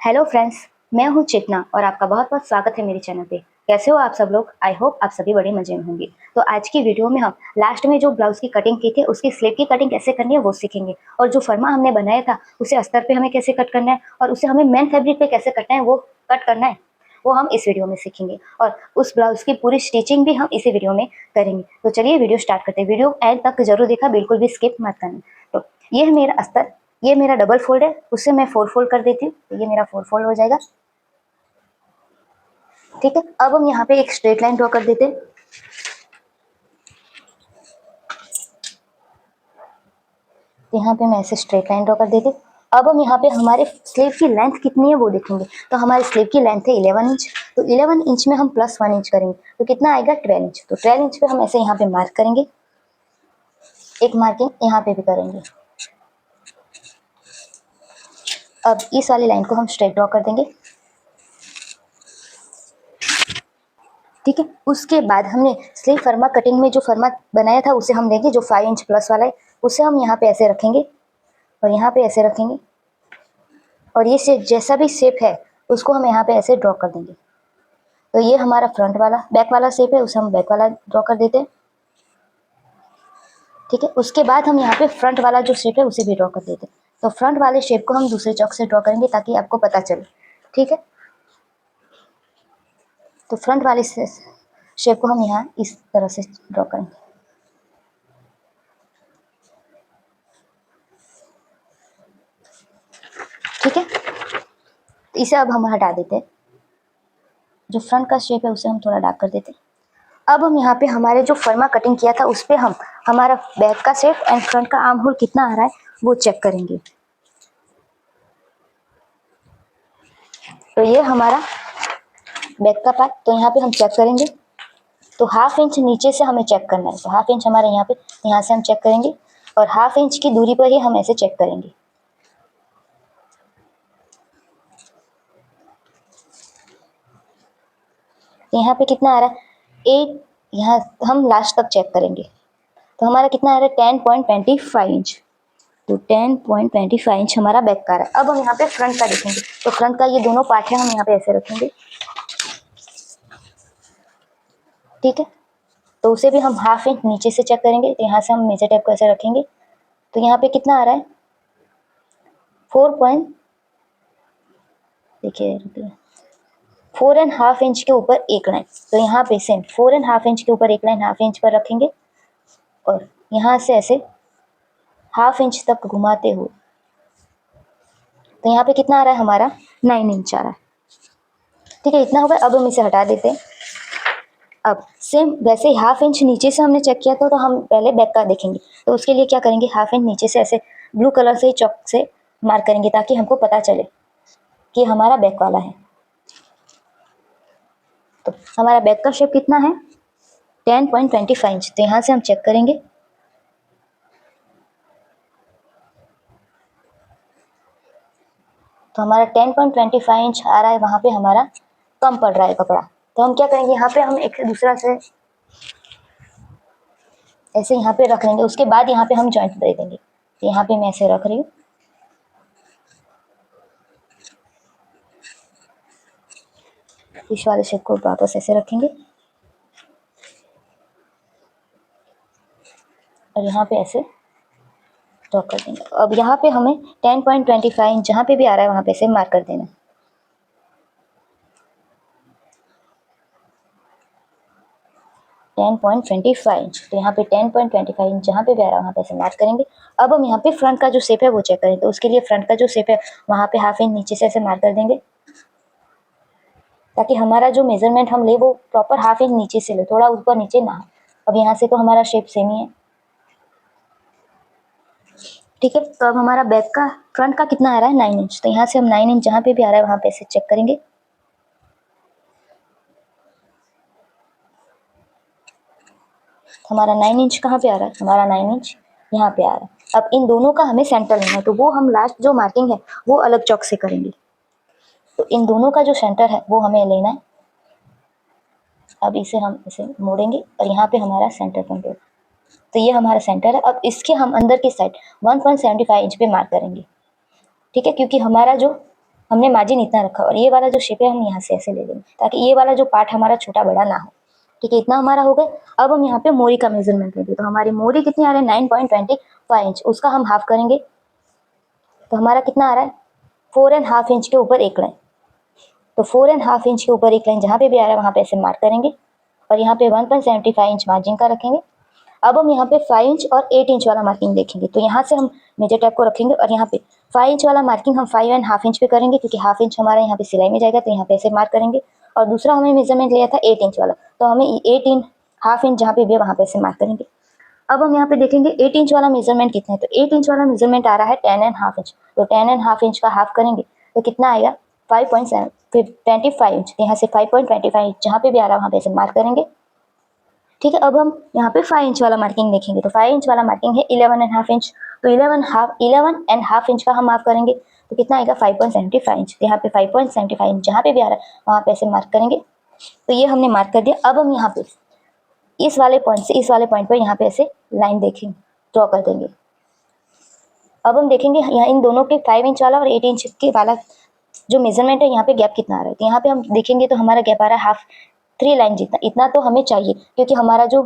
Hello friends, मैं हूं चेतना और आपका बहुत बहुत स्वागत है मेरे चैनल पे। कैसे हो आप सब लोग? आई होप आप सभी बड़े मजे में होंगे। तो आज की वीडियो में हम लास्ट में जो ब्लाउज की कटिंग की थी उसकी स्लीव की कटिंग कैसे करनी है वो सीखेंगे, और जो फर्मा हमने बनाया था उसे अस्तर पे हमें कैसे कट करना है और उसे हमें मेन फैब्रिक पे कैसे कटना है वो कट करना है, वो हम इस वीडियो में सीखेंगे। और उस ब्लाउज की पूरी स्टिचिंग भी हम इसी वीडियो में करेंगे। तो चलिए वीडियो स्टार्ट करते हैं। वीडियो एंड तक जरूर देखा, बिल्कुल भी स्किप मत करना। तो ये है मेरा अस्तर, ये मेरा डबल फोल्ड है, उससे मैं 4 फोल्ड कर देती हूँ, तो ये मेरा 4 फोल्ड हो जाएगा। ठीक है, अब हम यहाँ पे एक स्ट्रेट लाइन ड्रॉ कर देते हैं। यहाँ पे मैं ऐसे स्ट्रेट लाइन ड्रॉ कर देती हूँ। अब हम यहाँ पे हमारे स्लीव की लेंथ कितनी है वो देखेंगे। तो हमारी स्लीव की लेंथ है 11 इंच, तो 11 इंच में हम प्लस 1 इंच करेंगे तो कितना आएगा 12 इंच। तो 12 इंच पे हम ऐसे यहाँ पे मार्क करेंगे, एक मार्किंग यहाँ पे भी करेंगे। अब इस वाली लाइन को हम स्ट्रेट ड्रॉ कर देंगे। ठीक है, उसके बाद हमने स्लीव फर्मा कटिंग में जो फर्मा बनाया था उसे हम देंगे, जो 5 इंच प्लस वाला है उसे हम यहाँ पे ऐसे रखेंगे और यहाँ पे ऐसे रखेंगे, और ये शेप जैसा भी शेप है उसको हम यहाँ पे ऐसे ड्रॉ कर देंगे। तो ये हमारा फ्रंट वाला बैक वाला शेप है, उसे हम बैक वाला ड्रॉ कर देते हैं। ठीक है, उसके बाद हम यहाँ पे फ्रंट वाला जो शेप है उसे भी ड्रॉ कर देते हैं। तो फ्रंट वाले शेप को हम दूसरे चौक से ड्रॉ करेंगे ताकि आपको पता चले। ठीक है, तो फ्रंट वाले शेप को हम यहाँ इस तरह से ड्रॉ करेंगे। ठीक है, तो इसे अब हम हटा देते हैं। जो फ्रंट का शेप है उसे हम थोड़ा डार्क कर देते हैं। अब हम यहाँ पे हमारे जो फर्मा कटिंग किया था उस पर हम हमारा बैक का शेप एंड फ्रंट का आर्म होल कितना आ रहा है वो चेक करेंगे। तो ये हमारा बैक का पार्ट, तो यहाँ पे हम चेक करेंगे। तो हाफ इंच नीचे से हमें चेक करना है, तो हाफ इंच हमारे यहाँ पे, यहाँ से हम चेक करेंगे और हाफ इंच की दूरी पर ही हम ऐसे चेक करेंगे। यहाँ पे कितना आ रहा है 8, यहाँ हम लास्ट तक चेक करेंगे। तो हमारा कितना आ रहा है 10.25 इंच। तो 10.25 इंच हमारा बैक का आ रहा है। अब हम यहाँ पे फ्रंट का देखेंगे। तो फ्रंट का ये दोनों पार्ट है, हम यहाँ पे ऐसे रखेंगे। ठीक है, तो उसे भी हम हाफ इंच नीचे से चेक करेंगे। तो यहाँ से हम मेजर टेप को ऐसे रखेंगे। तो यहाँ पे कितना आ रहा है 4 देखिए 4.5 इंच के ऊपर एक लाइन। तो यहाँ पे सेम 4.5 इंच के ऊपर एक लाइन हाफ इंच पर रखेंगे और यहाँ से ऐसे हाफ इंच तक घुमाते हुए, तो यहाँ पे कितना आ रहा है हमारा 9 इंच आ रहा है। ठीक है, इतना होगा। अब हम इसे हटा देते हैं। अब सेम वैसे ही हाफ इंच नीचे से हमने चेक किया था, तो हम पहले बैक का देखेंगे। तो उसके लिए क्या करेंगे, हाफ इंच नीचे से ऐसे ब्लू कलर से चौक से मार्क करेंगे ताकि हमको पता चले कि हमारा बैक वाला है। तो हमारा बैक का शेप कितना है 10.25 इंच। तो यहाँ से हम चेक करेंगे। तो हमारा 10.25 इंच आ रहा है, वहाँ पे हमारा कम पड़ रहा है कपड़ा। तो हम क्या करेंगे, यहाँ पे हम एक दूसरा से ऐसे यहाँ पे रख लेंगे। उसके बाद यहाँ पे हम जॉइंट दे देंगे। तो यहाँ पे मैं ऐसे रख रही हूँ। इस वाले शेप को वापस ऐसे रखेंगे और यहाँ पे ऐसे ड्रॉ कर देंगे। अब यहाँ पे हमें 10.25 इंच जहाँ पे भी आ रहा है वहाँ पे ऐसे मार्क कर देना। 10.25 इंच, तो यहाँ पे 10.25 इंच जहाँ पे भी आ रहा है वहाँ पे ऐसे मार्क करेंगे। अब हम यहाँ पे फ्रंट का जो शेप है वो चेक करें। तो उसके लिए फ्रंट का जो शेप है वहाँ पे हाफ इंच नीचे से ऐसे मार्क कर देंगे ताकि हमारा जो मेजरमेंट हम ले वो प्रॉपर हाफ इंच नीचे से ले, थोड़ा ऊपर नीचे ना हो। अब यहाँ से तो हमारा शेप सेम ही है। ठीक है, तो अब हमारा बैक का फ्रंट का कितना आ रहा है 9 इंच। तो यहाँ से हम 9 इंच जहाँ पे भी आ रहा है वहाँ पे ऐसे चेक करेंगे। हमारा 9 इंच कहाँ पे आ रहा है, हमारा 9 इंच यहाँ पे आ रहा है। अब इन दोनों का हमें सेंटर लेना है, तो वो हम लास्ट जो मार्किंग है वो अलग चौक से करेंगे। तो इन दोनों का जो सेंटर है वो हमें लेना है। अब इसे हम इसे मोड़ेंगे और यहाँ पे हमारा सेंटर पॉइंट होगा। तो ये हमारा सेंटर है। अब इसके हम अंदर की साइड 1.75 इंच पे मार्क करेंगे। ठीक है, क्योंकि हमारा जो हमने मार्जिन इतना रखा और ये वाला जो शेप है हम यहाँ से ऐसे ले लेंगे ताकि ये वाला जो पार्ट हमारा छोटा बड़ा ना हो। ठीक है, इतना हमारा हो गया। अब हम यहाँ पे मोरी का मेजरमेंट लेंगे। तो हमारी मोरी कितनी आ रही है 9.25 इंच, उसका हम हाफ करेंगे तो हमारा कितना आ रहा है 4.5 इंच के ऊपर एक लाइन। तो 4.5 इंच के ऊपर एक लाइन जहाँ पे भी आ रहा है वहाँ पे ऐसे मार्क करेंगे और यहाँ पे 1.75 इंच मार्जिन का रखेंगे। अब हम यहाँ पे 5 इंच और 8 इंच वाला मार्किंग देखेंगे। तो यहाँ से हम मेजर टैप को रखेंगे और यहाँ पे 5 इंच वाला मार्किंग हम 5.5 इंच पे करेंगे क्योंकि हाफ इंच हमारा यहाँ पे सिलाई में जाएगा, तो यहाँ पे ऐसे मार्क करेंगे। और दूसरा हमें मेजरमेंट लिया था 8 इंच वाला, तो हमें 18 हाफ इंच जहाँ पे भी है वहाँ पे ऐसे मार्क करेंगे। अब हम यहाँ पे देखेंगे 8 इंच वाला मेजरमेंट कितना है। तो 8 इंच वाला मेजरमेंट आ रहा है 10.5 इंच। तो 10.5 इंच का हाफ करेंगे तो कितना आएगा 5.25 इंच। यहाँ से 5.25 इंच जहाँ पे भी आ रहा है वहाँ पे ऐसे मार्क करेंगे। ठीक है, अब हम यहाँ पे 5 इंच वाला मार्किंग देखेंगे। तो 5 इंच वाला मार्किंग है 11.5 इंच। तो 11.5 इंच का हम मार्क करेंगे तो कितना आएगा 5.75 इंच। यहाँ पे 5.75 इंच जहाँ पे भी आ रहा है वहाँ पे ऐसे मार्क करेंगे। तो ये हमने मार्क कर दिया। अब हम यहाँ पे इस वाले पॉइंट से इस वाले पॉइंट पर यहाँ पे ऐसे लाइन देखेंगे, ड्रॉ कर देंगे। अब हम देखेंगे यहाँ इन दोनों के 5 इंच वाला और 8 इंच के वाला जो मेजरमेंट है यहाँ पे गैप कितना आ रहा है। तो यहाँ पे हम देखेंगे तो हमारा गैप आ रहा है हाफ 3 लाइन जितना। इतना तो हमें चाहिए क्योंकि हमारा जो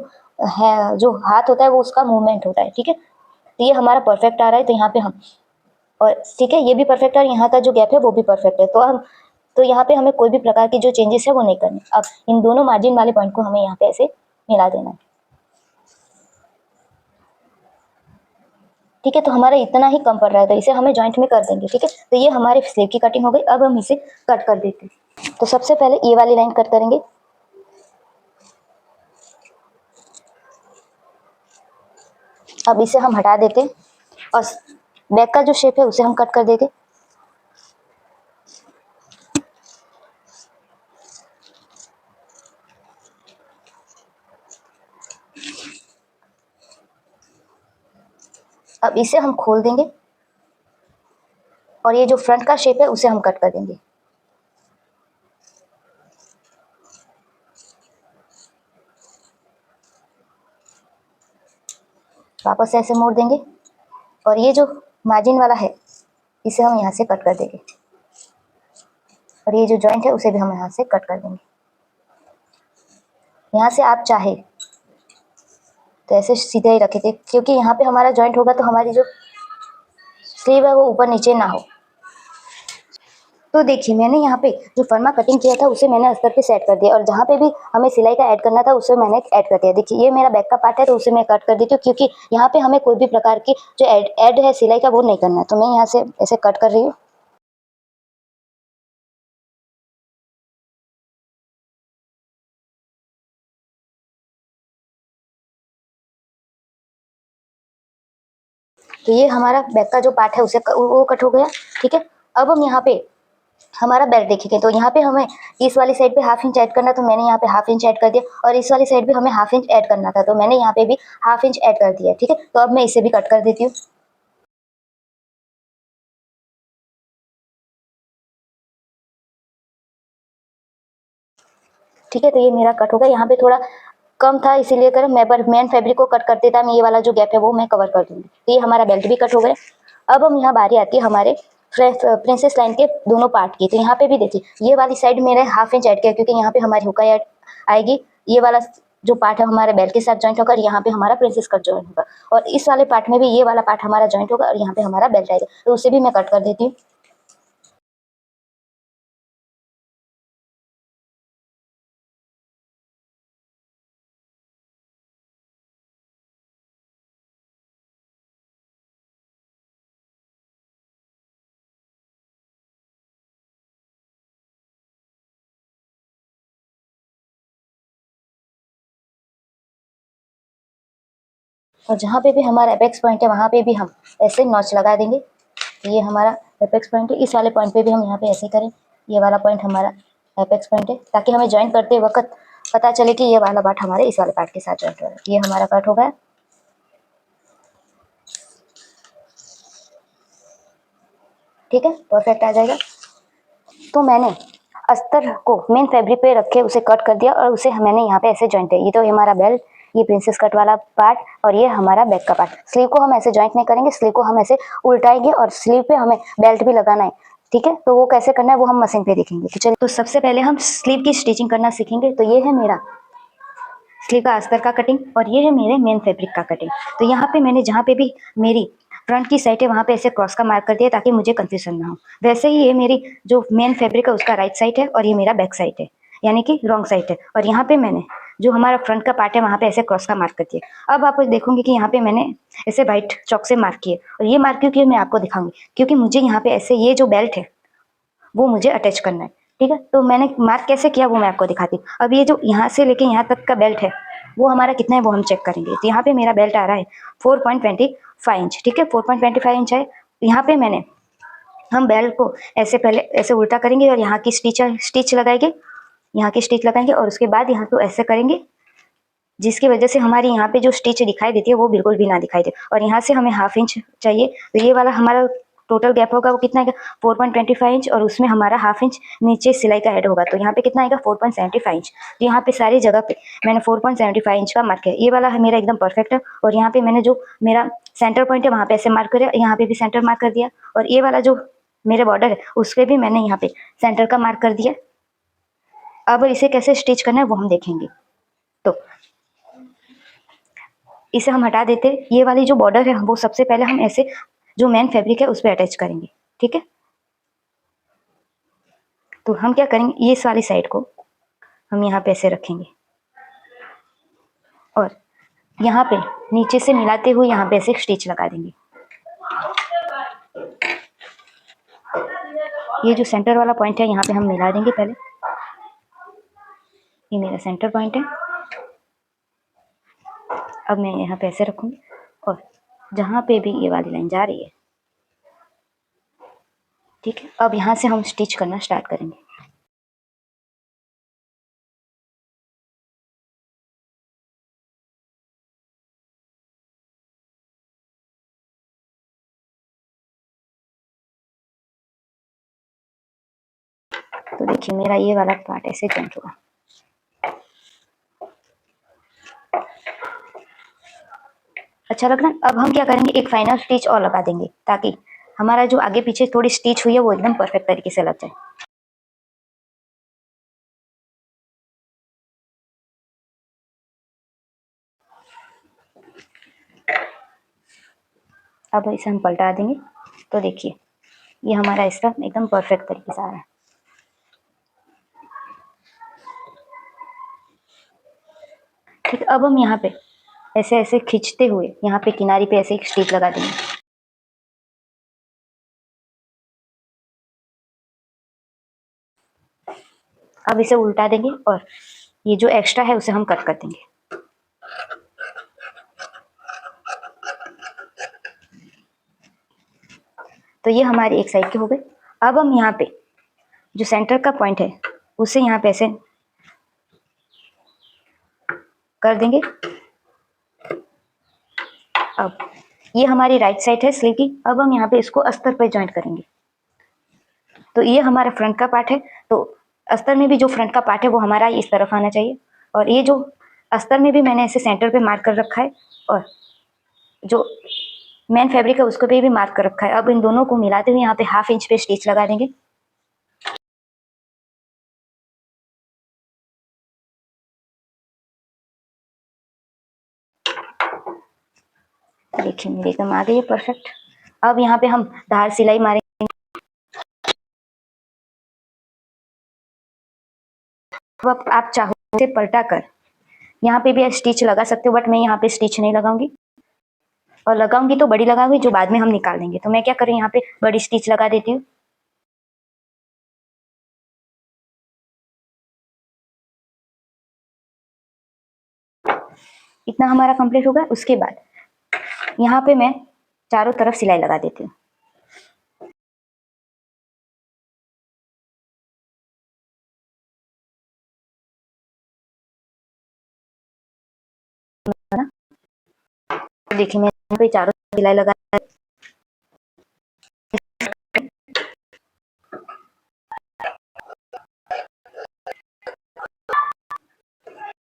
है जो हाथ होता है वो उसका मूवमेंट होता है। ठीक है, तो ये हमारा परफेक्ट आ रहा है। तो यहाँ पे हम और ठीक है ये भी परफेक्ट है, यहाँ का जो गैप है वो भी परफेक्ट है। तो यहाँ पे हमें कोई भी प्रकार की जो चेंजेस है वो नहीं करनी। अब इन दोनों मार्जिन वाले पॉइंट को हमें यहाँ पे ऐसे मिला देना है। ठीक है, तो हमारा इतना ही कम पड़ रहा है तो इसे हमें जॉइंट में कर देंगे। ठीक है, तो ये हमारे स्लीव की कटिंग हो गई। अब हम इसे कट कर देते हैं। तो सबसे पहले ये वाली लाइन कट करेंगे। अब इसे हम हटा देते हैं और बैक का जो शेप है उसे हम कट कर देंगे। अब इसे हम खोल देंगे और ये जो फ्रंट का शेप है उसे हम कट कर देंगे। वापस से ऐसे मोड़ देंगे और ये जो मार्जिन वाला है इसे हम यहाँ से कट कर देंगे और ये जो जॉइंट है उसे भी हम यहाँ से कट कर देंगे। यहाँ से आप चाहे तो ऐसे सीधे ही रखे थे क्योंकि यहाँ पे हमारा जॉइंट होगा तो हमारी जो स्लीव है वो ऊपर नीचे ना हो। तो देखिए मैंने यहाँ पे जो फर्मा कटिंग किया था उसे मैंने अस्तर पे सेट कर दिया और जहाँ पे भी हमें सिलाई का ऐड करना था उसे मैंने ऐड कर दिया। देखिए ये मेरा बैक का पार्ट है तो उसे मैं कट कर देती हूँ क्योंकि यहाँ पे हमें कोई भी प्रकार की जो ऐड है सिलाई का वो नहीं करना है। तो मैं यहाँ से ऐसे कट कर रही हूँ। तो ये हमारा बैक का जो पार्ट है उसे वो कट हो गया। ठीक है, अब हम यहाँ पे हमारा बेल्ट देखेंगे। तो यहाँ पे हमें इस वाली साइड पे हाफ इंच ऐड करना, तो मैंने यहाँ पे हाफ इंच ऐड कर दिया और इस वाली साइड पे हमें हाफ इंच ऐड करना था तो मैंने यहाँ पे भी हाफ इंच ऐड कर दिया। ठीक है, तो अब मैं इसे भी कट कर देती हूँ। ठीक है, तो ये मेरा कट हो गया। यहाँ पे थोड़ा कम था इसीलिए कर मैं पर मेन फैब्रिक को कट कर देता मैं ये वाला जो गैप है वो मैं कवर कर दूंगी। तो ये हमारा बेल्ट भी कट हो गया। अब हम यहाँ बारी आती है हमारे प्रिंसेस लाइन के दोनों पार्ट की। तो यहाँ पे भी देखिए ये वाली साइड मेरे हाफ इंच ऐड किया क्योंकि यहाँ पे हमारी हुका ऐड आएगी। ये वाला जो पार्ट है हमारे बेल्ट के साथ ज्वाइंट होगा और यहाँ पे हमारा प्रिंसेस कट ज्वाइंट होगा और इस वाले पार्ट में भी ये वाला पार्ट हमारा ज्वाइंट होगा और यहाँ पे हमारा बेल्ट आएगा। तो उसे भी मैं कट कर देती हूँ। और जहाँ पे भी हमारा एपेक्स पॉइंट है वहाँ पे भी हम ऐसे नॉच लगा देंगे। ये हमारा एपेक्स पॉइंट है। इस वाले पॉइंट पे भी हम यहाँ पे ऐसे करें। ये वाला पॉइंट हमारा एपेक्स पॉइंट है ताकि हमें ज्वाइन करते वक्त पता चले कि ये वाला पार्ट हमारे इस वाले पार्ट के साथ ज्वाइंट हो रहा है। ये हमारा कट हो गया। ठीक है, परफेक्ट आ जाएगा। तो मैंने अस्तर को मेन फैब्रिक पे रख के उसे कट कर दिया और उसे मैंने यहाँ पे ऐसे ज्वाइंट है। ये तो हमारा बेल्ट, ये प्रिंसेस कट वाला पार्ट और ये हमारा बैक का पार्ट। स्लीव को हम ऐसे ज्वाइंट नहीं करेंगे, स्लीव को हम ऐसे उल्टाएंगे और स्लीव पे हमें बेल्ट भी लगाना है। ठीक है, तो वो कैसे करना है वो हम मशीन पे देखेंगे। तो चलिए, तो सबसे पहले हम स्लीव की स्टिचिंग करना सीखेंगे। तो ये है मेरा स्लीव का अस्तर का कटिंग और ये है मेरे मेन फैब्रिक का कटिंग। तो यहाँ पे मैंने जहाँ पे भी मेरी फ्रंट की साइड है वहाँ पे ऐसे क्रॉस का मार्क कर दिया ताकि मुझे कंफ्यूजन ना हो। वैसे ही ये मेरी जो मेन फैब्रिक है उसका राइट साइड है और ये मेरा बैक साइड है, यानी कि रॉन्ग साइड है। और यहाँ पे मैंने जो हमारा फ्रंट का पार्ट है वहाँ पे ऐसे क्रॉस का मार्क कर दिया। अब आप देखोगे कि यहाँ पे मैंने ऐसे व्हाइट चौक से मार्क किए, और ये मार्क क्यों किए मैं आपको दिखाऊंगी, क्योंकि मुझे यहाँ पे ऐसे ये जो बेल्ट है वो मुझे अटैच करना है। ठीक है, तो मैंने मार्क कैसे किया वो मैं आपको दिखाती हूँ। अब ये जो यहाँ से लेके यहाँ तक का बेल्ट है वो हमारा कितना है वो हम चेक करेंगे। तो यहाँ पे मेरा बेल्ट आ रहा है 4.25 इंच। ठीक है, 4.25 इंच है। यहाँ पे मैंने हम बेल्ट को ऐसे पहले ऐसे उल्टा करेंगे और यहाँ की स्टिच लगाएंगे, यहाँ की स्टिच लगाएंगे और उसके बाद यहाँ को ऐसे करेंगे, जिसकी वजह से हमारी यहाँ पे जो स्टिच दिखाई देती है वो बिल्कुल भी ना दिखाई दे। और यहाँ से हमें हाफ इंच चाहिए, तो ये वाला हमारा टोटल गैप होगा वो कितना आएगा 4.25 इंच, और उसमें हमारा हाफ इंच नीचे सिलाई का ऐड होगा, तो यहाँ पे कितना आएगा 4.75 इंच। तो यहाँ पे सारी जगह पे मैंने 4.75 इंच का मार्क किया। ये वाला है मेरा एकदम परफेक्ट है। और यहाँ पे मैंने जो मेरा सेंटर पॉइंट है वहाँ पे ऐसे मार्क कर, यहाँ पे भी सेंटर मार्क कर दिया। और ये वाला जो मेरे बॉर्डर है उस पर भी मैंने यहाँ पे सेंटर का मार्क कर दिया। अब इसे कैसे स्टिच करना है वो हम देखेंगे। तो इसे हम हटा देते, ये वाली जो बॉर्डर है वो सबसे पहले हम ऐसे जो मेन फैब्रिक है उस पर अटैच करेंगे। ठीक है, तो हम क्या करेंगे, ये इस वाली साइड को हम यहाँ पे ऐसे रखेंगे और यहाँ पे नीचे से मिलाते हुए यहाँ पे ऐसे स्टिच लगा देंगे। ये जो सेंटर वाला पॉइंट है यहाँ पे हम मिला देंगे पहले, ये मेरा सेंटर पॉइंट है। अब मैं यहाँ पे ऐसे रखूंगी और जहाँ पे भी ये वाली लाइन जा रही है, ठीक है, अब यहाँ से हम स्टिच करना स्टार्ट करेंगे। तो देखिए मेरा ये वाला पार्ट ऐसे जॉइंट होगा। अच्छा लग रहा है। अब हम क्या करेंगे, एक फाइनल स्टिच और लगा देंगे ताकि हमारा जो आगे पीछे थोड़ी स्टिच हुई है वो एकदम परफेक्ट तरीके से लग जाए। अब इसे हम पलटा देंगे, तो देखिए ये हमारा इसका एकदम परफेक्ट तरीके से आ रहा है। ठीक है, अब हम यहाँ पे ऐसे ऐसे खींचते हुए यहाँ पे किनारी पे ऐसे एक स्टिच लगा देंगे। अब इसे उल्टा देंगे और ये जो एक्स्ट्रा है उसे हम कट कर देंगे। तो ये हमारी एक साइड के हो गए। अब हम यहाँ पे जो सेंटर का पॉइंट है उसे यहाँ पे ऐसे कर देंगे। अब ये हमारी राइट साइड है स्लीव की। अब हम यहाँ पे इसको अस्तर पे ज्वाइंट करेंगे। तो ये हमारा फ्रंट का पार्ट है, तो अस्तर में भी जो फ्रंट का पार्ट है वो हमारा इस तरफ आना चाहिए। और ये जो अस्तर में भी मैंने ऐसे सेंटर पे मार्क कर रखा है और जो मेन फैब्रिक है उसको पे भी मार्क कर रखा है। अब इन दोनों को मिलाते हुए यहाँ पे हाफ इंच पे स्टिच लगा देंगे। देखिए मेरी एकदम आ गई है परफेक्ट। अब यहाँ पे हम धार सिलाई मारेंगे। अब आप चाहो तो पलटा कर यहाँ पे भी स्टिच लगा सकते हो, बट मैं यहाँ पे स्टिच नहीं लगाऊंगी, और लगाऊंगी तो बड़ी लगाऊंगी जो बाद में हम निकाल देंगे। तो मैं क्या करूँ, यहाँ पे बड़ी स्टिच लगा देती हूँ। इतना हमारा कंप्लीट होगा। उसके बाद यहाँ पे मैं चारों तरफ सिलाई लगा देती हूँ। देखिए मैं यहाँ पे चारों सिलाई लगा,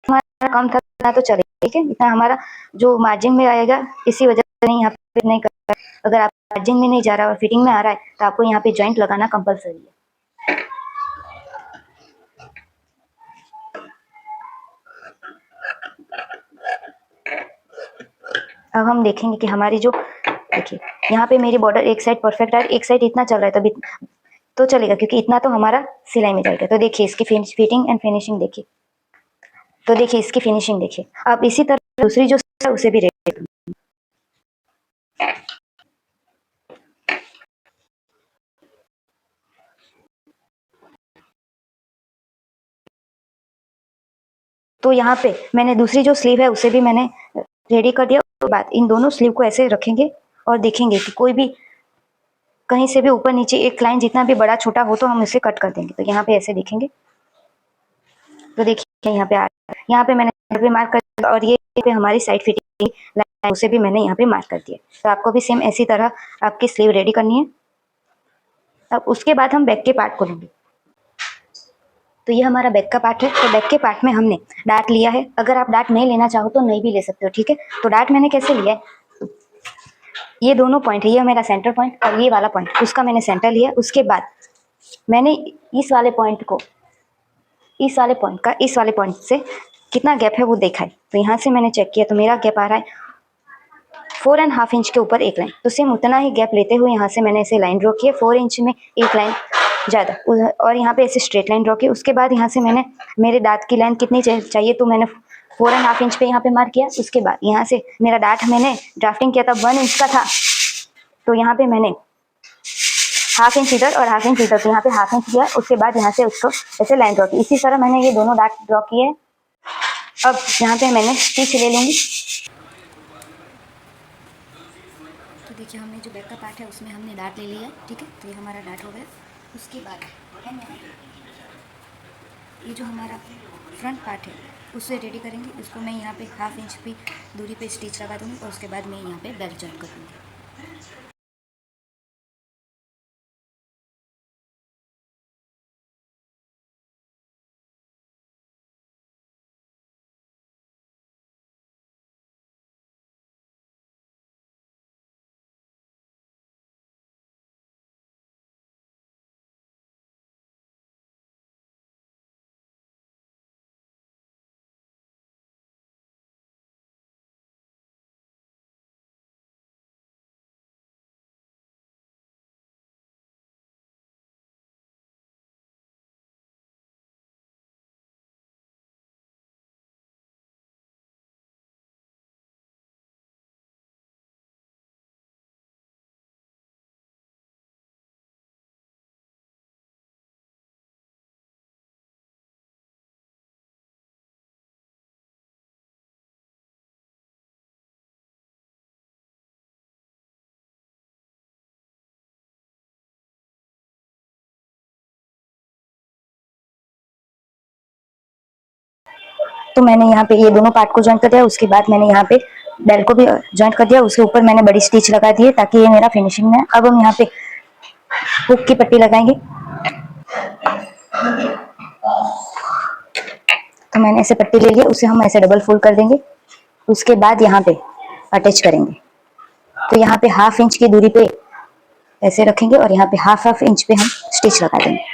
हमारा काम था तो चले, ठीक है, इतना हमारा जो मार्जिन में आएगा इसी वजह से नहीं यहाँ पे नहीं कर अगर आप मार्जिन में नहीं जा रहा और फिटिंग में आ रहा है तो आपको यहाँ पे जॉइंट लगाना कंपलसरी है। अब हम देखेंगे कि हमारी जो, देखिए यहाँ पे मेरी बॉर्डर एक साइड परफेक्ट है, एक साइड इतना चल रहा है तभी तो चलेगा, क्योंकि इतना तो हमारा सिलाई में जाएगा। तो देखिए इसकी फिटिंग एंड फिनिशिंग देखिए, तो देखिए इसकी फिनिशिंग देखिए। अब इसी तरह दूसरी जो है उसे भी रेडी, तो यहाँ पे मैंने दूसरी जो स्लीव है उसे भी मैंने रेडी कर दिया। उसके बाद इन दोनों स्लीव को ऐसे रखेंगे और देखेंगे कि कोई भी कहीं से भी ऊपर नीचे एक लाइन जितना भी बड़ा छोटा हो तो हम इसे कट कर देंगे। तो यहाँ पे ऐसे देखेंगे, तो देखिए यहाँ पे यहाँ पे मैंने पे मार्क कर दिया, और ये पे हमारी साइड फिटिंग लाइन उसे भी मैंने यहाँ पे मार्क कर दिया। तो आपको भी सेम ऐसी तरह आपकी स्लीव रेडी करनी है। अब उसके बाद हम बैक के पार्ट को लेंगे। तो ये हमारा बैक का पार्ट है। तो बैक के पार्ट में हमने डार्ट लिया है। अगर आप डार्ट नहीं लेना चाहो तो नहीं भी ले सकते हो, ठीक है। तो डार्ट मैंने कैसे लिया है, ये दोनों पॉइंट है, ये मेरा सेंटर पॉइंट और ये वाला पॉइंट, उसका मैंने सेंटर लिया। उसके बाद मैंने इस वाले पॉइंट को इस वाले पॉइंट का इस वाले पॉइंट से कितना गैप है वो देखा है। तो यहाँ से मैंने चेक किया तो मेरा गैप आ रहा है 4.5 इंच के ऊपर एक लाइन। तो सेम उतना ही गैप लेते हुए यहाँ से मैंने ऐसे लाइन ड्रॉ किया, 4 इंच में एक लाइन ज़्यादा, और यहाँ पे ऐसे स्ट्रेट लाइन ड्रॉ की। उसके बाद यहाँ से मैंने मेरे दांत की लाइन कितनी चाहिए तो मैंने 4.5 इंच पे यहाँ पे मार्क किया। उसके बाद यहाँ से मेरा दांत मैंने ड्राफ्टिंग किया था 1 इंच का था, तो यहाँ पे मैंने 1/2 इंच इधर और 1/2 इंच इधर, तो यहाँ पे 1/2 इंच दिया। उसके बाद यहाँ से उसको ऐसे लाइन ड्रॉ की। इसी तरह मैंने ये दोनों दांत ड्रॉ किए। अब यहाँ पे मैंने स्टिच ले लूँगी। तो देखिए हमने जो बैक का पार्ट है उसमें हमने डार्ट ले लिया, ठीक है। तो ये हमारा डार्ट हो गया। उसके बाद हम ये जो हमारा फ्रंट पार्ट है उसे रेडी करेंगे। इसको मैं यहाँ पे 1/2 इंच की दूरी पे स्टिच लगा दूँगी और उसके बाद मैं यहाँ पे बेल्ट जॉइन कर दूँगी। तो मैंने यहाँ पे ये दोनों पार्ट को ज्वाइन कर दिया। उसके बाद मैंने यहाँ पे बेल्ट को भी ज्वाइन कर दिया। उसके ऊपर मैंने बड़ी स्टिच लगा दी है ताकि ये मेरा फिनिशिंग में है। अब हम यहाँ पे हुक की पट्टी लगाएंगे। तो मैंने ऐसे पट्टी ले लिया, उसे हम ऐसे डबल फोल्ड कर देंगे। उसके बाद यहाँ पे अटैच करेंगे। तो यहाँ पे 1/2 इंच की दूरी पे ऐसे रखेंगे और यहाँ पे 1/2 इंच पे हम स्टिच लगा देंगे।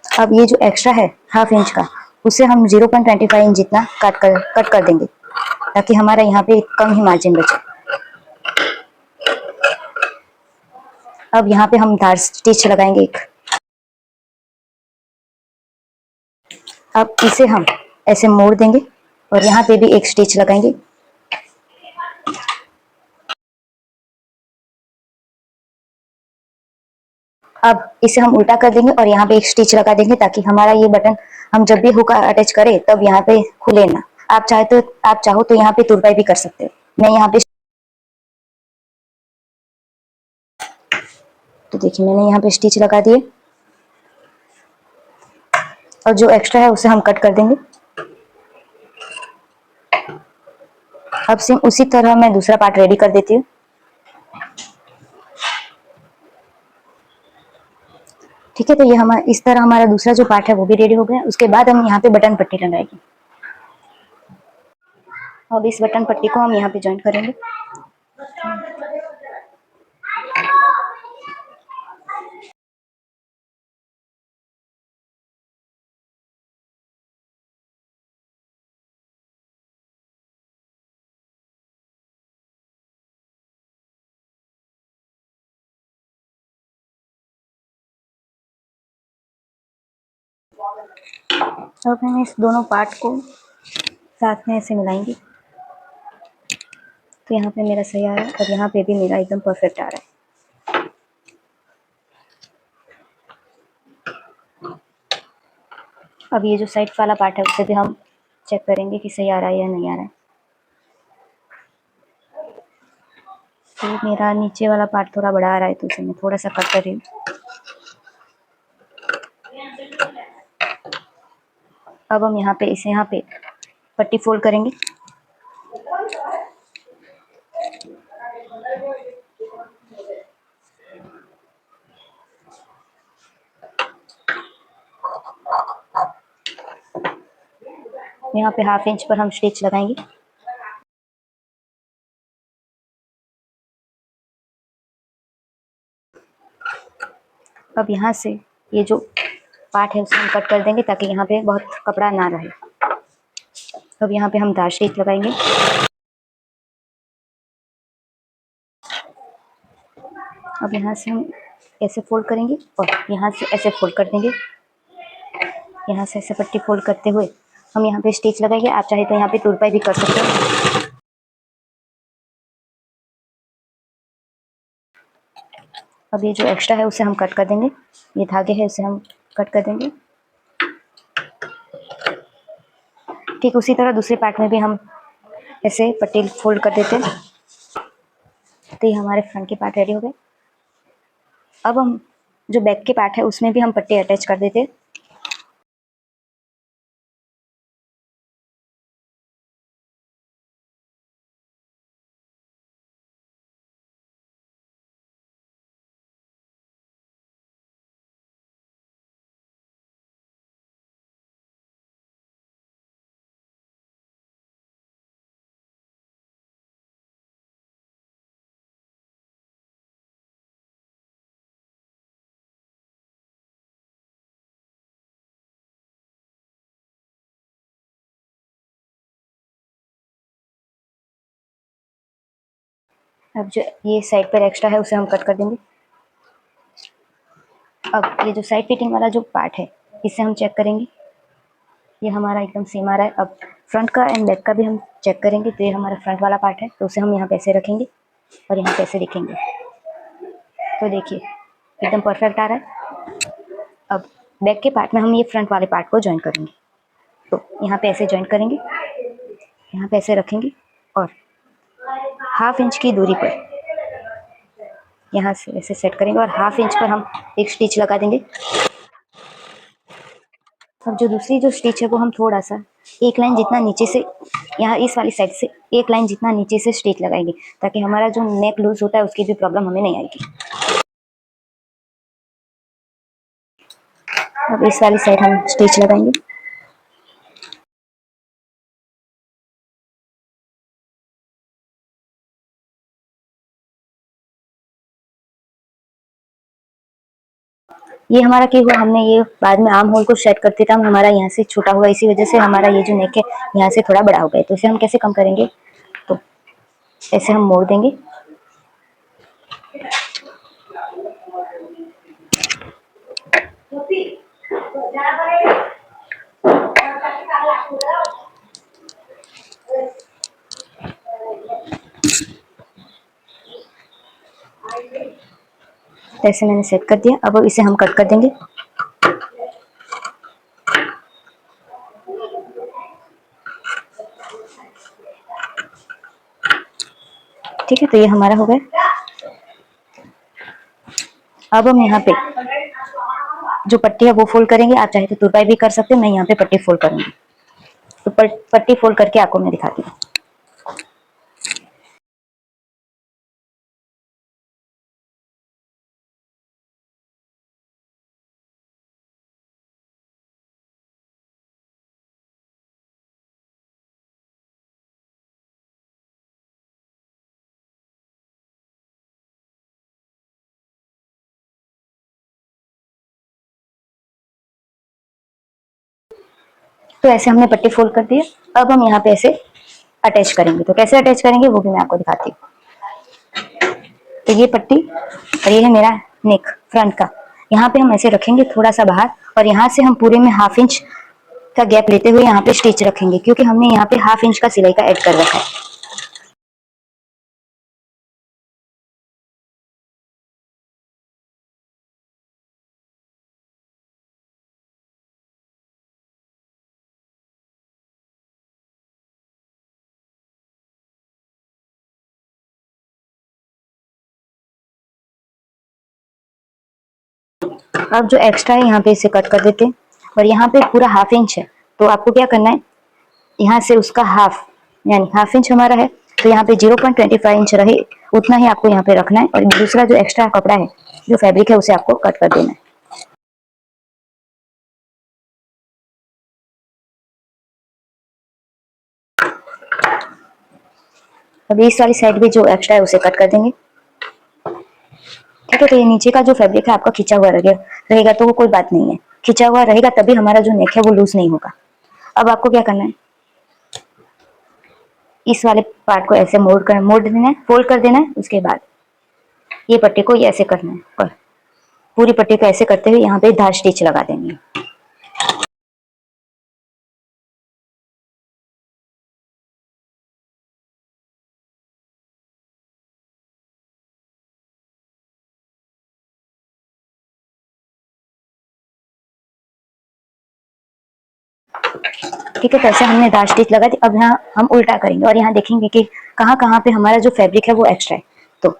अब ये जो एक्स्ट्रा है 1/2 इंच का, उसे हम 0.25 इंच जितना कट कर देंगे ताकि हमारा यहाँ पे कम ही मार्जिन बचे। अब यहाँ पे हम धार स्टिच लगाएंगे एक। अब इसे हम ऐसे मोड़ देंगे और यहाँ पे भी एक स्टिच लगाएंगे। अब इसे हम उल्टा कर देंगे और यहाँ पे एक स्टिच लगा देंगे ताकि हमारा ये बटन हम जब भी हुक अटैच करें तब यहाँ पे खुले ना। आप चाहो तो यहाँ पे तुरपाई भी कर सकते हो। मैं यहाँ पे, तो देखिए मैंने यहाँ पे स्टिच लगा दिए और जो एक्स्ट्रा है उसे हम कट कर देंगे। अब सेम उसी तरह मैं दूसरा पार्ट रेडी कर देती हूँ। ठीक है, तो ये हमारा इस तरह हमारा दूसरा जो पार्ट है वो भी रेडी हो गया। उसके बाद हम यहाँ पे बटन पट्टी लगाएंगे। अब इस बटन पट्टी को हम यहाँ पे जॉइन करेंगे। अब हम इस दोनों पार्ट को साथ में ऐसे मिलाएंगे, तो यहाँ पे मेरा सही आ रहा है और यहाँ पे भी मेरा एकदम परफेक्ट आ रहा है। अब ये जो साइड वाला पार्ट है उसे भी हम चेक करेंगे कि सही आ रहा है या नहीं आ रहा है। तो मेरा नीचे वाला पार्ट थोड़ा बड़ा आ रहा है, तो उसे मैं थोड़ा सा कट कर रही हूँ। अब हम यहाँ पे पट्टी फोल्ड करेंगे। यहाँ पे 1/2 इंच पर हम स्टिच लगाएंगे। अब यहाँ से ये जो पार्ट है उसे हम कट कर देंगे ताकि यहाँ पे बहुत कपड़ा ना रहे। अब यहाँ पे हम दार स्टिच लगाएंगे। अब यहाँ से हम ऐसे फोल्ड करेंगे और यहाँ से ऐसे फोल्ड कर देंगे। यहाँ से ऐसे पट्टी फोल्ड करते हुए हम यहाँ पे स्टिच लगाएंगे। आप चाहे तो यहाँ पे तुरपाई भी कर सकते हो। अब ये जो एक्स्ट्रा है उसे हम कट कर देंगे। ये धागे है उसे हम कट कर देंगे। ठीक उसी तरह दूसरे पार्ट में भी हम ऐसे पट्टी फोल्ड कर देते हैं। तो ये हमारे फ्रंट के पार्ट रेडी हो गए। अब हम जो बैक के पार्ट है उसमें भी हम पट्टी अटैच कर देते हैं। अब जो ये साइड पर एक्स्ट्रा है उसे हम कट कर देंगे। अब ये जो साइड फिटिंग वाला जो पार्ट है इसे हम चेक करेंगे। ये हमारा एकदम सेम आ रहा है। अब फ्रंट का एंड बैक का भी हम चेक करेंगे। तो ये हमारा फ्रंट वाला पार्ट है, तो उसे हम यहाँ पे ऐसे रखेंगे और यहाँ पे ऐसे दिखेंगे। तो देखिए एकदम परफेक्ट आ रहा है। अब बैक के पार्ट में हम ये फ्रंट वाले पार्ट को ज्वाइन करेंगे। तो यहाँ पे ऐसे ज्वाइन करेंगे, यहाँ पे ऐसे रखेंगे और 1/2 इंच की दूरी पर यहाँ से ऐसे सेट करेंगे और 1/2 इंच पर हम एक स्टिच लगा देंगे। अब जो दूसरी जो स्टिच है वो हम थोड़ा सा एक लाइन जितना नीचे से, यहाँ इस वाली साइड से एक लाइन जितना नीचे से स्टिच लगाएंगे ताकि हमारा जो नेक लूज होता है उसकी भी प्रॉब्लम हमें नहीं आएगी। अब इस वाली साइड हम स्टिच लगाएंगे। ये हमारा क्या हुआ, हमने ये बाद में आर्म होल को सेट करते टाइम हमारा यहाँ से छोटा हुआ, इसी वजह से हमारा ये जो नेक है यहाँ से थोड़ा बड़ा हो गया। तो इसे हम कैसे कम करेंगे, तो ऐसे हम मोड़ देंगे। ऐसे मैंने सेट कर दिया। अब इसे हम कट कर देंगे। ठीक है, तो ये हमारा हो गया। अब हम यहाँ पे जो पट्टी है वो फोल्ड करेंगे। आप चाहे तो तुरपाई भी कर सकते हैं, मैं यहाँ पे पट्टी फोल्ड करूंगी। तो पट्टी फोल्ड करके आपको मैं दिखाती हूँ। तो ऐसे हमने पट्टी फोल्ड कर दी है। अब हम यहाँ पे ऐसे अटैच करेंगे। तो कैसे अटैच करेंगे वो भी मैं आपको दिखाती हूँ। तो ये पट्टी और ये है मेरा नेक फ्रंट का। यहाँ पे हम ऐसे रखेंगे थोड़ा सा बाहर, और यहाँ से हम पूरे में 1/2 इंच का गैप लेते हुए यहाँ पे स्टिच रखेंगे, क्योंकि हमने यहाँ पे 1/2 इंच का सिलाई का ऐड कर रखा है। अब जो एक्स्ट्रा है यहाँ पे इसे कट कर देते हैं, और यहाँ पे पूरा 1/2 इंच है, तो आपको क्या करना है, यहाँ से उसका हाफ, यानी 1/2 इंच हमारा है, तो यहाँ पे 0.25 इंच रहे उतना ही आपको यहाँ पे रखना है, और दूसरा जो एक्स्ट्रा कपड़ा है, जो फैब्रिक है, उसे आपको कट कर देना है। अब इस वाली साइड भी जो एक्स्ट्रा है उसे कट कर देंगे। ठीक है, तो ये नीचे का जो फैब्रिक है आपका खींचा हुआ रहेगा, तो वो कोई बात नहीं है, खींचा हुआ रहेगा तभी हमारा जो नेक है वो लूज नहीं होगा। अब आपको क्या करना है, इस वाले पार्ट को ऐसे मोड़ देना है, फोल्ड कर देना है। उसके बाद ये पट्टी को ये ऐसे करना है, और पूरी पट्टी को ऐसे करते हुए यहाँ पे धार स्टिच लगा देंगे। ठीक है, तो ऐसे हमने दार स्टिच लगा दी। अब यहाँ हम उल्टा करेंगे और यहाँ देखेंगे कि कहाँ कहाँ पे हमारा जो फैब्रिक है वो एक्स्ट्रा है। तो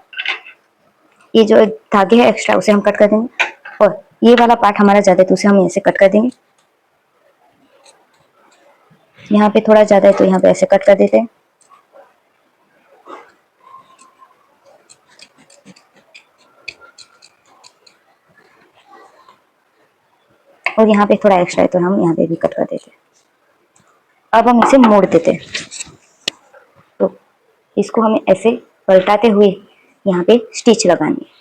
ये जो धागे है एक्स्ट्रा, उसे हम कट कर देंगे, और ये वाला पार्ट हमारा ज्यादा है तो उसे हम ऐसे कट कर देंगे। यहाँ पे थोड़ा ज्यादा है तो यहाँ पे ऐसे कट कर देते हैं, और यहाँ पे थोड़ा एक्स्ट्रा है तो हम यहाँ पे भी कट कर देते हैं। अब हम इसे मोड़ देते हैं, तो इसको हमें ऐसे पलटाते हुए यहाँ पे स्टिच लगानी है।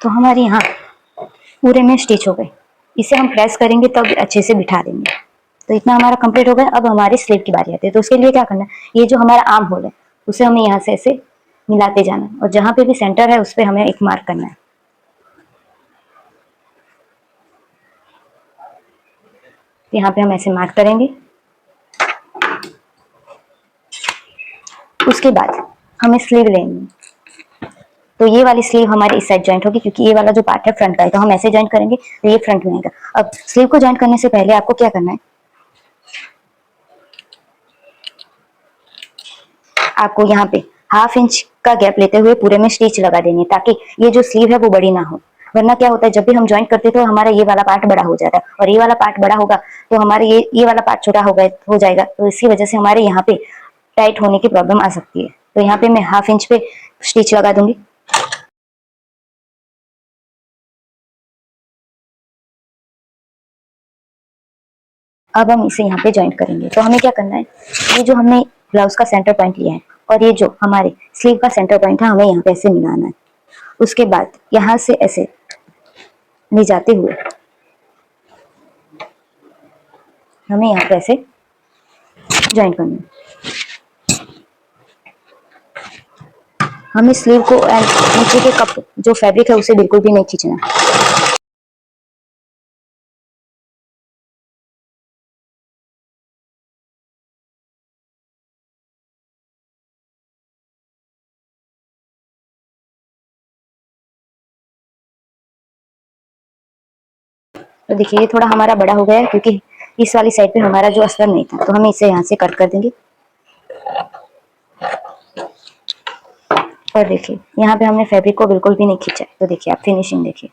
तो हमारे यहाँ पूरे में स्टिच हो गए। इसे हम प्रेस करेंगे तब अच्छे से बिठा देंगे। तो इतना हमारा कंप्लीट हो गया। अब हमारे स्लीव की बारी आती है, तो उसके लिए क्या करना है, ये जो हमारा आर्म होल है उसे हमें यहाँ से ऐसे मिलाते जाना है, और जहां पे भी सेंटर है उस पर हमें एक मार्क करना है। यहाँ पे हम ऐसे मार्क करेंगे। उसके बाद हमें स्लीव लेनी है, तो ये वाली स्लीव हमारी इस साइड ज्वाइंट होगी, क्योंकि ये वाला जो पार्ट है फ्रंट का है, तो हम ऐसे ज्वाइंट करेंगे तो ये फ्रंट में आएगा। अब स्लीव को ज्वाइंट करने से पहले आपको क्या करना है, आपको यहाँ पे 1/2 इंच का गैप लेते हुए पूरे में स्टिच लगा देनी है, ताकि ये जो स्लीव है वो बड़ी ना हो। वरना क्या होता है, जब भी हम ज्वाइंट करते हैं तो हमारा ये वाला पार्ट बड़ा हो जाता है, और ये वाला पार्ट बड़ा होगा तो हमारे ये वाला पार्ट छोटा हो जाएगा, तो इसी वजह से हमारे यहाँ पे टाइट होने की प्रॉब्लम आ सकती है। तो यहाँ पे मैं 1/2 इंच पे स्टिच लगा दूंगी। अब हम इसे यहाँ पे ज्वाइंट करेंगे। तो हमें क्या करना है, ये जो हमने ब्लाउज का सेंटर पॉइंट लिया है और ये जो हमारे स्लीव का सेंटर पॉइंट है, हमें यहाँ पे ऐसे मिलाना है। उसके बाद यहाँ से ऐसे ले जाते हुए हमें यहाँ पे ऐसे ज्वाइंट करना है। हमें स्लीव को नीचे के कप जो फैब्रिक है उसे बिल्कुल भी नहीं खींचना। तो देखिए ये थोड़ा हमारा बड़ा हो गया है, क्योंकि इस वाली साइड पे हमारा जो अस्तर नहीं था, तो हम इसे यहाँ से कट कर देंगे। और देखिए यहाँ पे हमने फैब्रिक को बिल्कुल भी नहीं खींचा है, तो देखिए आप फिनिशिंग देखिए।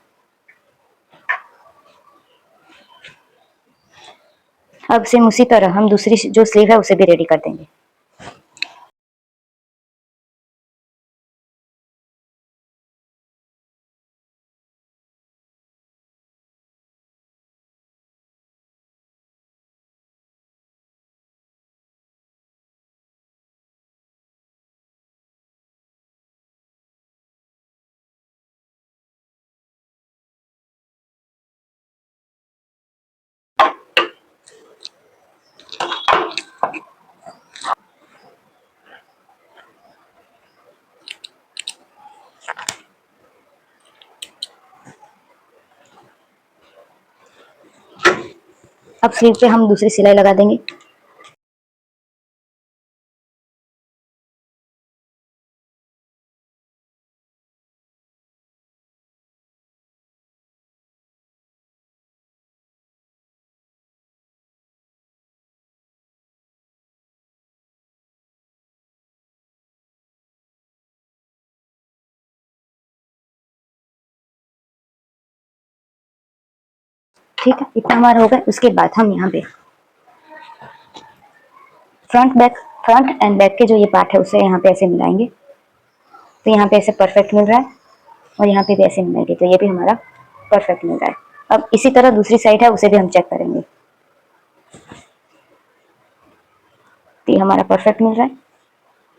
अब सेम उसी तरह हम दूसरी जो स्लीव है उसे भी रेडी कर देंगे। अब स्लीव पे हम दूसरी सिलाई लगा देंगे। ठीक है, इतना हमारा हो गया। उसके बाद हम यहाँ पे फ्रंट एंड बैक के जो ये पार्ट है उसे यहाँ पे ऐसे मिलाएंगे। तो यहाँ पे ऐसे परफेक्ट मिल रहा है और यहाँ पे भी ऐसे मिलाएंगे तो ये भी हमारा परफेक्ट मिल रहा है। अब इसी तरह दूसरी साइड है उसे भी हम चेक करेंगे। तो ये हमारा परफेक्ट मिल रहा है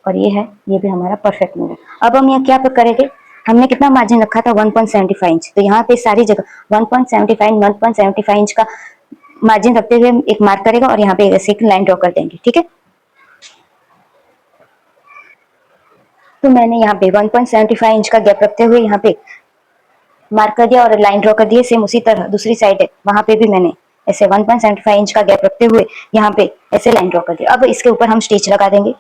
और ये है, ये भी हमारा परफेक्ट मिल रहा है। अब हम यहाँ क्या करेंगे, हमने कितना मार्जिन रखा था 1.75 इंच, तो यहाँ पे सारी जगह 1.75 इंच का मार्जिन रखते हुए एक मार्क करेगा और यहाँ पे ऐसे एक लाइन ड्रॉ कर देंगे। ठीक है, तो मैंने यहाँ पे 1.75 इंच का गैप रखते हुए यहाँ पे मार्क कर दिया और लाइन ड्रॉ कर दिया। सेम उसी तरह दूसरी साइड है वहां पे भी मैंने ऐसे 1.75 इंच का गैप रखते हुए यहाँ पे ऐसे लाइन ड्रॉ कर दिया। अब इसके ऊपर हम स्टिच लगा देंगे।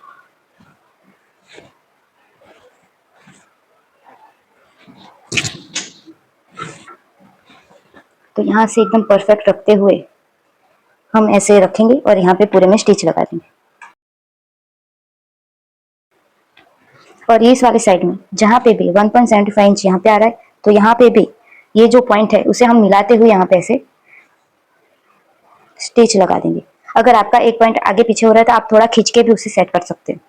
तो यहाँ से एकदम परफेक्ट रखते हुए हम ऐसे रखेंगे और यहाँ पे पूरे में स्टिच लगा देंगे। और ये इस वाली साइड में जहाँ पे भी 1.75 इंच यहाँ पे आ रहा है तो यहाँ पे भी ये जो पॉइंट है उसे हम मिलाते हुए यहाँ पे ऐसे स्टिच लगा देंगे। अगर आपका एक पॉइंट आगे पीछे हो रहा है तो आप थोड़ा खींच के भी उसे सेट कर सकते हैं।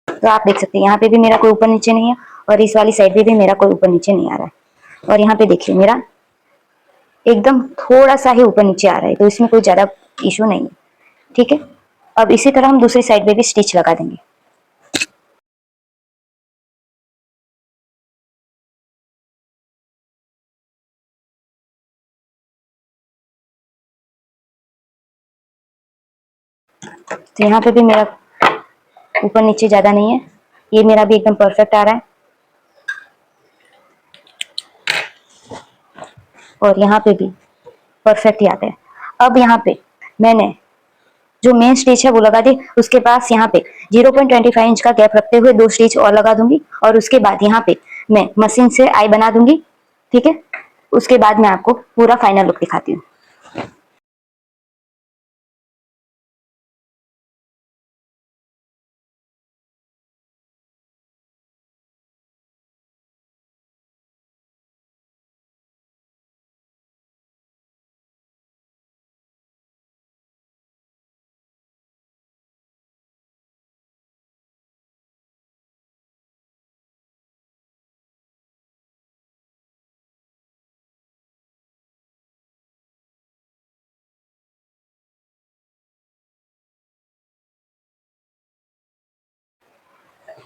तो आप देख सकते हैं यहाँ पे भी मेरा कोई ऊपर नीचे नहीं है और इस वाली साइड पे भी मेरा कोई ऊपर नीचे नहीं आ रहा है। और यहाँ पे देखिए मेरा एकदम थोड़ा सा ही ऊपर नीचे आ रहा है, तो इसमें कोई ज्यादा इशू नहीं है। ठीक है, अब इसी तरह हम दूसरी साइड पे भी स्टिच लगा देंगे। तो यहाँ पे भी मेरा ऊपर नीचे ज्यादा नहीं है, ये मेरा भी एकदम परफेक्ट आ रहा है। और यहाँ पे भी परफेक्ट ही आता है। अब यहाँ पे मैंने जो मेन स्टिच है वो लगा दी, उसके पास यहाँ पे 0.25 इंच का गैप रखते हुए 2 स्टिच और लगा दूंगी और उसके बाद यहाँ पे मैं मशीन से आई बना दूंगी। ठीक है, उसके बाद मैं आपको पूरा फाइनल लुक दिखाती हूँ।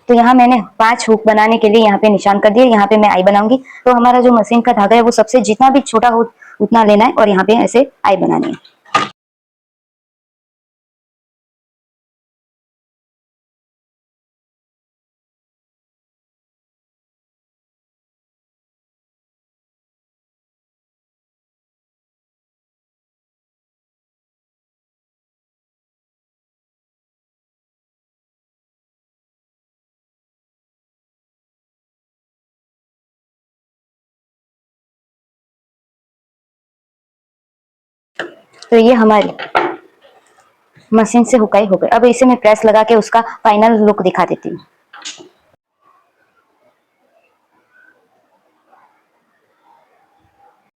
तो यहाँ मैंने 5 हुक बनाने के लिए यहाँ पे निशान कर दिए, यहाँ पे मैं आई बनाऊंगी। तो हमारा जो मशीन का धागा है वो सबसे जितना भी छोटा हो उतना लेना है और यहाँ पे ऐसे आई बनानी है। तो ये हमारी मशीन से हुकाई हो गई। अब इसे मैं प्रेस लगा के उसका फाइनल लुक दिखा देती हूँ।